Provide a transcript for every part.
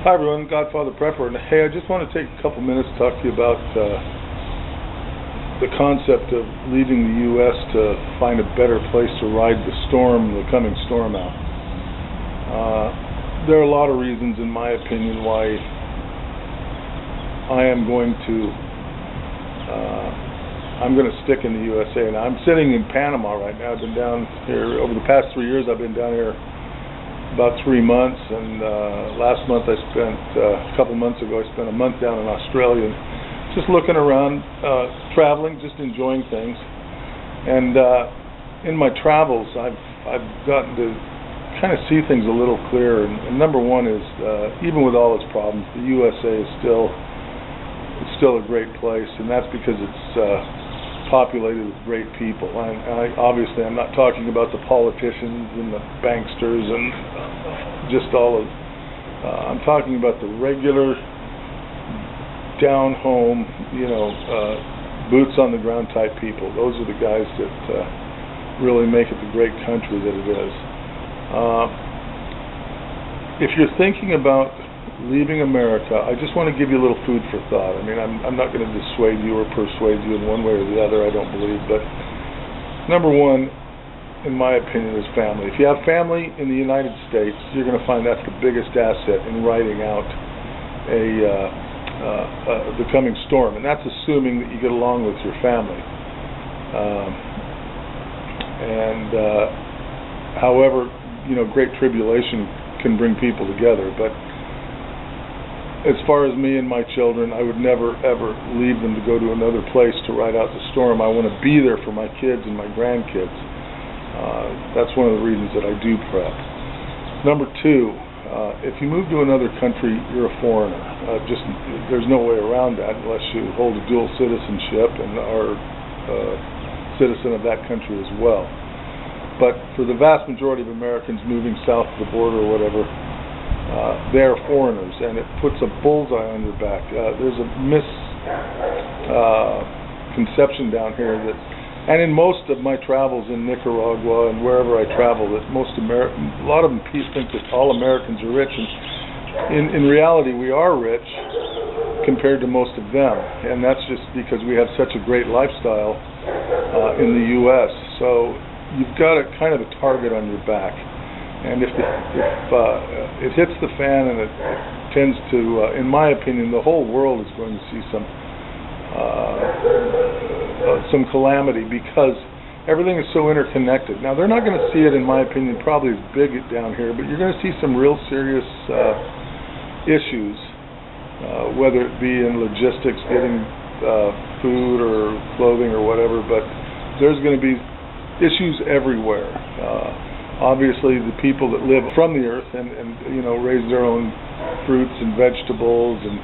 Hi everyone, Godfather Prepper, and hey, I just want to take a couple minutes to talk to you about the concept of leaving the U.S. to find a better place to ride the storm, the coming storm out. There are a lot of reasons, in my opinion, why I am going to stick in the USA. And I'm sitting in Panama right now. I've been down here over the past 3 years. I've been down here about 3 months, and last month a couple months ago I spent a month down in Australia, just looking around, traveling, just enjoying things. And in my travels, I've gotten to kind of see things a little clearer. And number one is, even with all its problems, the USA is still a great place, and that's because it's populated with great people. Obviously I'm not talking about the politicians and the banksters and just all of I'm talking about the regular down home, boots on the ground type people. Those are the guys that really make it the great country that it is. If you're thinking about leaving America, I just want to give you a little food for thought. I mean, I'm not going to dissuade you or persuade you in one way or the other, I don't believe, but number one, in my opinion, is family. If you have family in the United States, you're going to find that's the biggest asset in riding out the coming storm, and that's assuming that you get along with your family. However, great tribulation can bring people together, but as far as me and my children, I would never, ever leave them to go to another place to ride out the storm. I want to be there for my kids and my grandkids. That's one of the reasons that I do prep. Number two, if you move to another country, you're a foreigner. There's no way around that unless you hold a dual citizenship and are a citizen of that country as well. But for the vast majority of Americans moving south of the border or whatever, they're foreigners, and it puts a bullseye on your back. There's a misconception down here that, and in most of my travels in Nicaragua and wherever I travel, that a lot of them think that all Americans are rich, and in reality we are rich compared to most of them, and that's just because we have such a great lifestyle in the U.S. So you've got a kind of a target on your back. And if it hits the fan, and it tends to, in my opinion, the whole world is going to see some calamity because everything is so interconnected. Now, they're not going to see it, in my opinion, probably as big down here, but you're going to see some real serious issues, whether it be in logistics, getting food or clothing or whatever, but there's going to be issues everywhere. Obviously, the people that live from the earth and raise their own fruits and vegetables and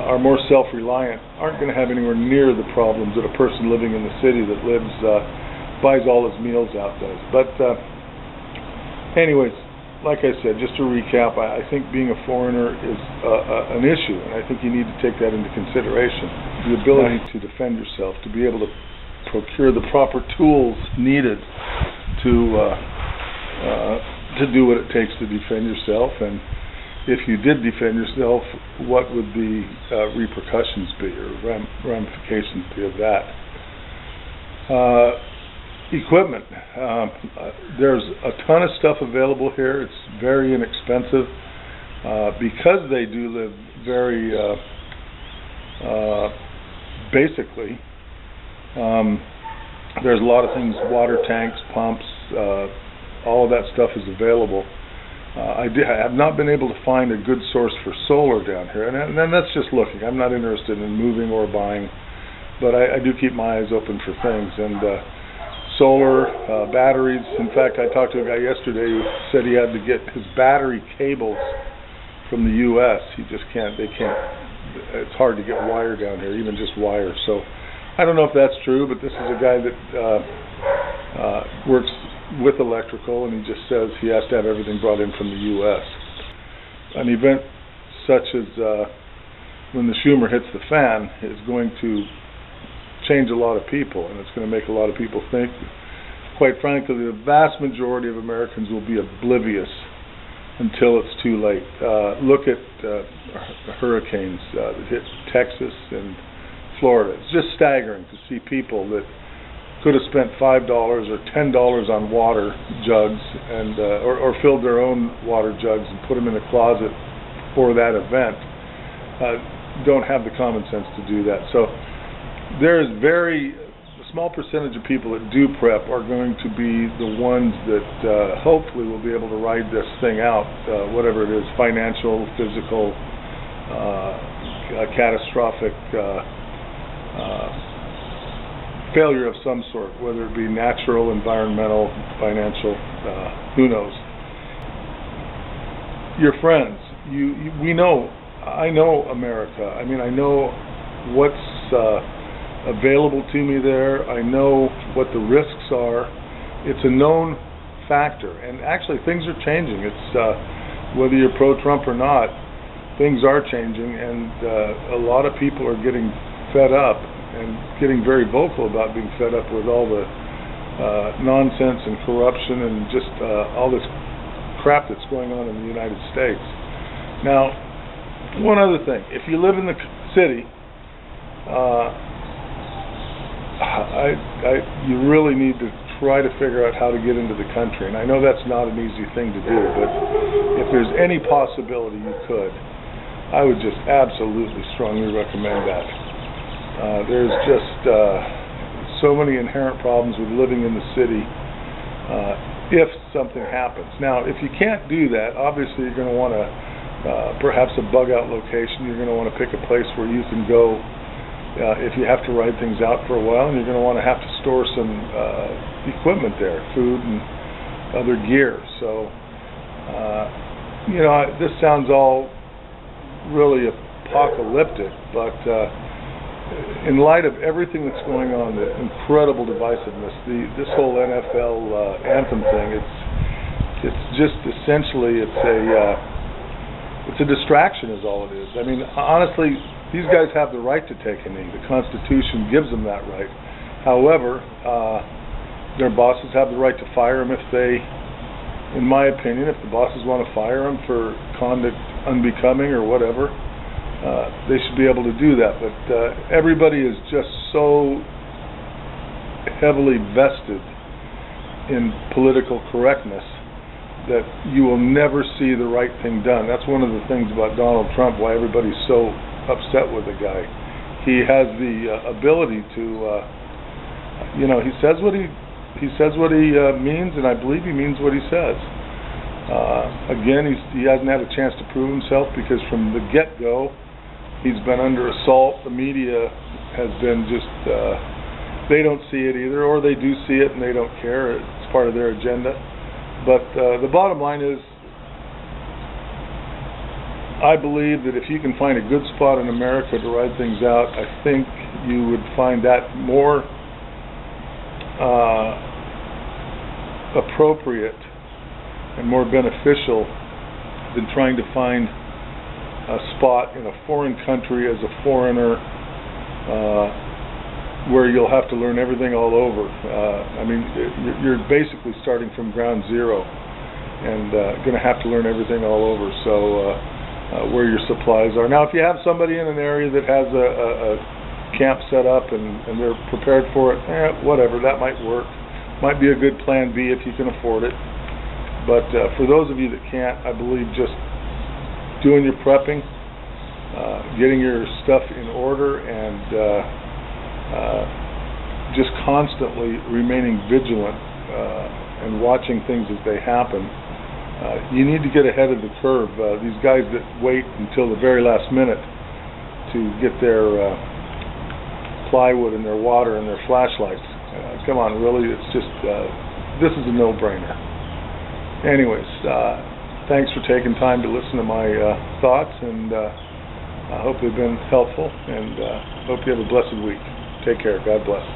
are more self-reliant aren't going to have anywhere near the problems that a person living in the city that buys all his meals out does. But anyways, like I said, just to recap, I think being a foreigner is an issue, and I think you need to take that into consideration. The ability to defend yourself, to be able to procure the proper tools needed to do what it takes to defend yourself, and if you did defend yourself, what would the repercussions be or ramifications be of that? Equipment. There's a ton of stuff available here. It's very inexpensive because they do live very basically. There's a lot of things, water tanks, pumps, all of that stuff is available. I have not been able to find a good source for solar down here, and that's just looking. I'm not interested in moving or buying, but I do keep my eyes open for things. And solar, batteries. In fact, I talked to a guy yesterday who said he had to get his battery cables from the U.S. It's hard to get wire down here, even just wire. So I don't know if that's true, but this is a guy that works with electrical, and he just says he has to have everything brought in from the U.S. An event such as when the Schumer hits the fan is going to change a lot of people, and it's going to make a lot of people think. Quite frankly, the vast majority of Americans will be oblivious until it's too late. Look at hurricanes that hit Texas and Florida. It's just staggering to see people that could have spent $5 or $10 on water jugs and or filled their own water jugs and put them in a closet for that event. Don't have the common sense to do that. So there's a small percentage of people that do prep are going to be the ones that hopefully will be able to ride this thing out, whatever it is, financial, physical, catastrophic failure of some sort, whether it be natural, environmental, financial, who knows. Your friends, we know, I know America. I mean, I know what's available to me there. I know what the risks are. It's a known factor, and actually things are changing. It's whether you're pro-Trump or not, things are changing, and a lot of people are getting fed up and getting very vocal about being fed up with all the nonsense and corruption and just all this crap that's going on in the United States. Now, one other thing, if you live in the city, you really need to try to figure out how to get into the country. And I know that's not an easy thing to do, but if there's any possibility you could, I would just absolutely strongly recommend that. There's just so many inherent problems with living in the city if something happens. Now, if you can't do that, obviously you're going to want to perhaps a bug-out location. You're going to want to pick a place where you can go if you have to ride things out for a while, and you're going to want to have to store some equipment there, food and other gear. So, this sounds all really apocalyptic, but in light of everything that's going on, the incredible divisiveness, this whole NFL anthem thing, it's just essentially it's a distraction is all it is. I mean, honestly, these guys have the right to take a knee. The Constitution gives them that right. However, their bosses have the right to fire them if they, in my opinion, if the bosses want to fire them for conduct unbecoming or whatever, they should be able to do that. But everybody is just so heavily vested in political correctness that you will never see the right thing done. That's one of the things about Donald Trump, why everybody's so upset with the guy. He has the ability to, he says what he means, and I believe he means what he says. Again, he hasn't had a chance to prove himself because from the get-go, he's been under assault. The media has been just, they don't see it either, or they do see it and they don't care. It's part of their agenda. But the bottom line is, I believe that if you can find a good spot in America to ride things out, I think you would find that more appropriate and more beneficial than trying to find a spot in a foreign country as a foreigner where you'll have to learn everything all over. I mean, you're basically starting from ground zero and going to have to learn everything all over. So where your supplies are. Now, if you have somebody in an area that has a camp set up and they're prepared for it, whatever, that might work. Might be a good plan B if you can afford it. But for those of you that can't, I believe just doing your prepping, getting your stuff in order, and just constantly remaining vigilant and watching things as they happen. You need to get ahead of the curve. These guys that wait until the very last minute to get their plywood and their water and their flashlights. Come on, really, it's just, this is a no-brainer. Anyways, thanks for taking time to listen to my thoughts, and I hope they've been helpful, and hope you have a blessed week. Take care. God bless.